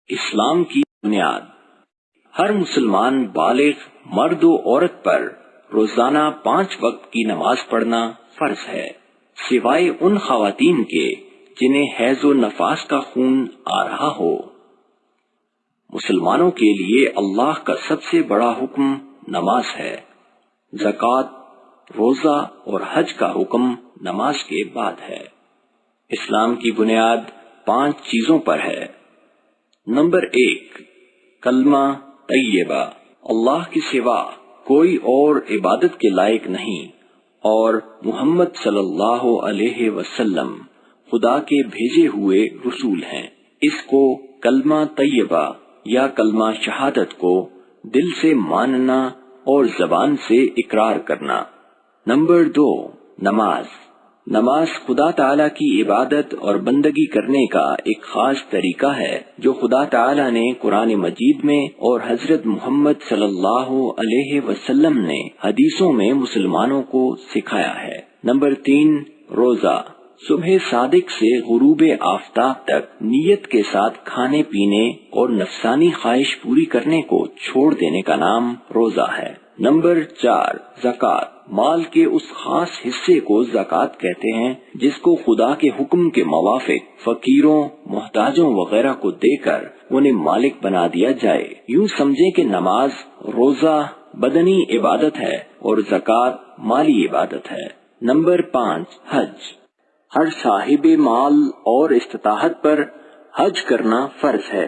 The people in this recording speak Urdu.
اسلام کی بنیاد۔ ہر مسلمان بالغ مرد و عورت پر روزانہ 5 وقت کی نماز پڑھنا فرض ہے، سوائے ان خواتین کے جنہیں حیض و نفاس کا خون آ رہا ہو۔ مسلمانوں کے لیے اللہ کا سب سے بڑا حکم نماز ہے۔ زکوٰۃ، روزہ اور حج کا حکم نماز کے بعد ہے۔ اسلام کی بنیاد 5 چیزوں پر ہے۔ نمبر 1، کلمہ طیبہ، اللہ کے سوا کوئی اور عبادت کے لائق نہیں اور محمد صلی اللہ علیہ وسلم خدا کے بھیجے ہوئے رسول ہیں۔ اس کو کلمہ طیبہ یا کلمہ شہادت کو دل سے ماننا اور زبان سے اقرار کرنا۔ نمبر 2، نماز خدا تعالی کی عبادت اور بندگی کرنے کا ایک خاص طریقہ ہے جو خدا تعالی نے قرآن مجید میں اور حضرت محمد صلی اللہ علیہ وسلم نے حدیثوں میں مسلمانوں کو سکھایا ہے۔ نمبر 3، روزہ، صبح صادق سے غروب آفتاب تک نیت کے ساتھ کھانے پینے اور نفسانی خواہش پوری کرنے کو چھوڑ دینے کا نام روزہ ہے۔ نمبر 4، زکوٰۃ، مال کے اس خاص حصے کو زکوٰۃ کہتے ہیں جس کو خدا کے حکم کے موافق فقیروں، محتاجوں وغیرہ کو دے کر انہیں مالک بنا دیا جائے۔ یوں سمجھیں کہ نماز، روزہ بدنی عبادت ہے اور زکوٰۃ مالی عبادت ہے۔ نمبر 5، حج، ہر صاحب مال اور استطاعت پر حج کرنا فرض ہے۔